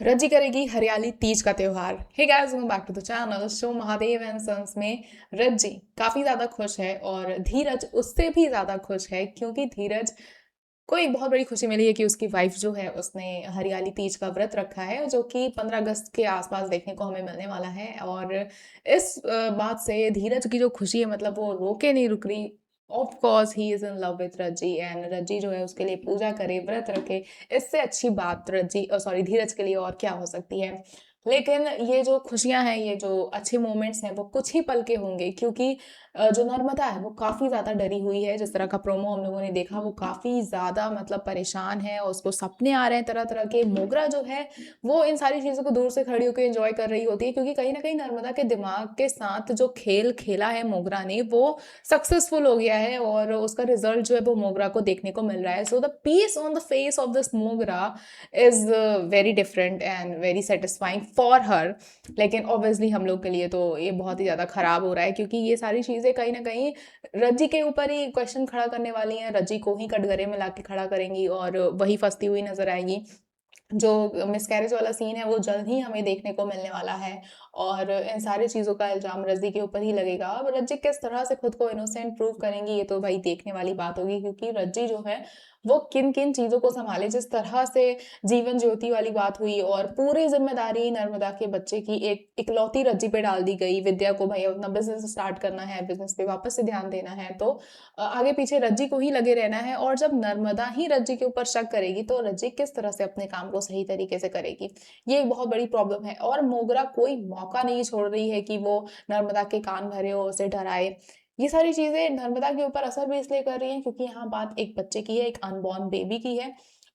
रज्जी करेगी हरियाली तीज का त्योहार। Hey guys, welcome back to the channel. Show Mahadev and sons में रज्जी काफी ज्यादा खुश है और धीरज उससे भी ज्यादा खुश है, क्योंकि धीरज को एक बहुत बड़ी खुशी मिली है कि उसकी वाइफ जो है उसने हरियाली तीज का व्रत रखा है, जो कि 15 अगस्त के आसपास देखने को हमें मिलने वाला है। और इस बात से धीरज की जो खुशी है, मतलब वो रोके नहीं रुक रही। Of course he is in love with Rajji, and Rajji जो है उसके लिए पूजा करे, व्रत रखे। इससे अच्छी बात रज्जी सॉरी धीरज के लिए और क्या हो सकती है। लेकिन ये जो खुशियां हैं, ये जो अच्छे मोमेंट्स हैं, वो कुछ ही पल के होंगे, क्योंकि जो नर्मदा है वो काफ़ी ज़्यादा डरी हुई है। जिस तरह का प्रोमो हम लोगों ने देखा, वो काफ़ी ज़्यादा मतलब परेशान है और उसको सपने आ रहे हैं तरह तरह के। मोगरा जो है वो इन सारी चीज़ों को दूर से खड़ी होकर एंजॉय कर रही होती है, क्योंकि कहीं ना कहीं नर्मदा के दिमाग के साथ जो खेल खेला है मोगरा ने, वो सक्सेसफुल हो गया है और उसका रिजल्ट जो है वो मोगरा को देखने को मिल रहा है। So the peace on the face of this Mogra is very different and very satisfying for her. लेकिन ऑब्वियसली हम लोग के लिए तो ये बहुत ही ज़्यादा खराब हो रहा है, क्योंकि ये सारी चीज़ें कहीं ना कहीं रज्जी के ऊपर ही क्वेश्चन खड़ा करने वाली हैं। रज्जी को ही कटघरे में लाके खड़ा करेंगी और वही फंसती हुई नजर आएगी। जो मिसकैरेज वाला सीन है वो जल्द ही हमें देखने को मिलने वाला है और इन सारी चीज़ों का इल्ज़ाम रज्जी के ऊपर ही लगेगा। अब रज्जी किस तरह से खुद को इनोसेंट प्रूव करेंगी, ये तो भाई देखने वाली बात होगी, क्योंकि रज्जी जो है वो किन किन चीज़ों को संभाले। जिस तरह से जीवन ज्योति वाली बात हुई और पूरी जिम्मेदारी नर्मदा के बच्चे की एक इकलौती रज्जी पे डाल दी गई। विद्या को भाई अपना बिजनेस स्टार्ट करना है, बिजनेस पे वापस से ध्यान देना है, तो आगे पीछे रज्जी को ही लगे रहना है। और जब नर्मदा ही रज्जी के ऊपर शक करेगी, तो रज्जी किस तरह से अपने काम को सही तरीके से करेगी, ये एक बहुत बड़ी प्रॉब्लम है। और मोगरा कोई मौका नहीं छोड़ रही है कि वो नर्मदा के कान भरे हो, उसे डराए। ये सारी चीजें नर्मदा के ऊपर असर भी इसलिए कर रही हैं क्योंकि यहाँ बात एक बच्चे की है, एक अनबॉर्न बेबी की है,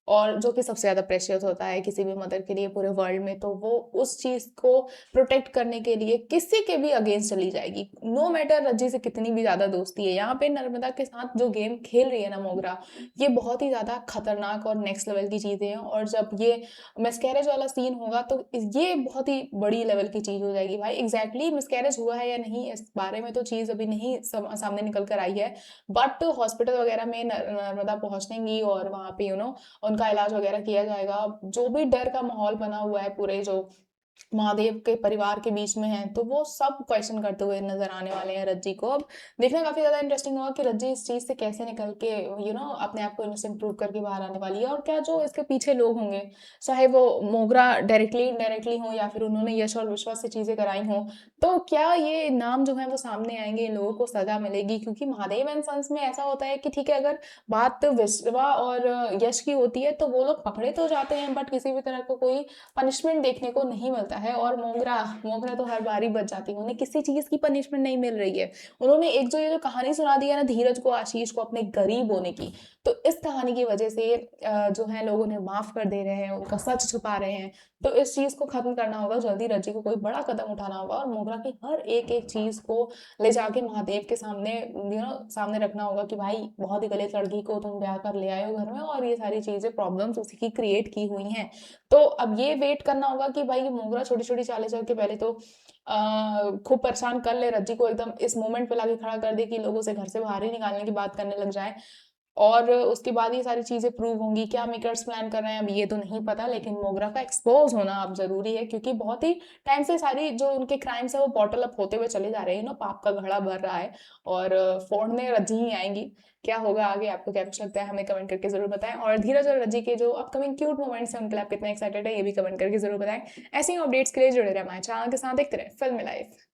और जो कि सबसे ज्यादा प्रेशियस होता है किसी भी मदर के लिए पूरे वर्ल्ड में। तो वो उस चीज को प्रोटेक्ट करने के लिए किसी के भी अगेंस्ट चली जाएगी, नो मैटर रज्जी से कितनी भी ज्यादा दोस्ती है। यहाँ पे नर्मदा के साथ जो गेम खेल रही है ना मोगरा, ये बहुत ही ज्यादा खतरनाक और नेक्स्ट लेवल की चीजें हैं। और जब ये मिसकैरेज वाला सीन होगा तो ये बहुत ही बड़ी लेवल की चीज हो जाएगी। भाई एग्जैक्टली मिसकैरेज हुआ है या नहीं, इस बारे में तो चीज अभी नहीं सामने निकल कर आई है, बट हॉस्पिटल वगैरह में नर्मदा पहुंचेंगी और वहां पे उनका इलाज वगैरह किया जाएगा। जो भी डर का माहौल बना हुआ है पूरे जो महादेव के परिवार के बीच में है, तो वो सब क्वेश्चन करते हुए नजर आने वाले हैं रज्जी को। अब देखना काफी ज्यादा इंटरेस्टिंग होगा कि रज्जी इस चीज से कैसे निकल के अपने आप को इनोसेंट प्रूव करके बाहर आने वाली है। और क्या जो इसके पीछे लोग होंगे, चाहे वो मोगरा डायरेक्टली इनडायरेक्टली हो या फिर उन्होंने यश और विश्वास से चीजें कराई हो, तो क्या ये नाम जो है वो सामने आएंगे, इन लोगों को सजा मिलेगी। क्योंकि महादेव एंड सन्स में ऐसा होता है कि ठीक है, अगर बात विश्वा और यश की होती है तो वो लोग पकड़े तो जाते हैं, बट किसी भी तरह का कोई पनिशमेंट देखने को नहीं मिलता है। और मोगरा मोगरा तो हर बार ही बच जाती है, उन्हें किसी चीज की पनिशमेंट नहीं मिल रही है। उन्होंने एक जो ये जो कहानी सुना दी है ना धीरज को, आशीष को, अपने गरीब होने की, तो इस कहानी की वजह से जो है लोग उन्हें माफ कर दे रहे हैं, उनका सच छुपा रहे हैं। तो इस चीज को खत्म करना होगा जल्दी, रज्जी को कोई बड़ा कदम उठाना होगा और मोगरा की हर एक एक चीज को ले जाके महादेव के सामने सामने रखना होगा कि भाई बहुत ही गलत लड़की को तुम ब्याह कर ले आए हो घर में, और ये सारी चीजें प्रॉब्लम्स उसी की क्रिएट की हुई हैं। तो अब ये वेट करना होगा कि भाई मोगरा छोटी छोटी चालें चल के पहले तो खूब परेशान कर ले रज्जी को, एकदम इस मोमेंट पे लाके खड़ा कर दे कि लोग उसे घर से बाहर ही निकालने की बात करने लग जाए। और उसके बाद ये सारी चीजें प्रूव होंगी। क्या मेकर्स प्लान कर रहे हैं अब ये तो नहीं पता, लेकिन मोगरा का एक्सपोज होना अब जरूरी है, क्योंकि बहुत ही टाइम से सारी जो उनके क्राइम्स है वो बॉटल अप होते हुए चले जा रहे हैं ना, पाप का घड़ा भर रहा है और फोड़ने रज्जी ही आएंगी। क्या होगा आगे, आपको क्या कुछ लगता है, हमें कमेंट करके जरूर बताएं। और धीरज और रज्जी के जो अपकमिंग क्यूट मोमेंट्स हैं उनके लिए आप कितने एक्साइटेड है, ये भी कमेंट करके जरूर बताएं। ऐसे ही अपडेट्स के लिए जुड़े रहे हमारे चैनल के साथ, देखते रहे फिल्मी लाइफ।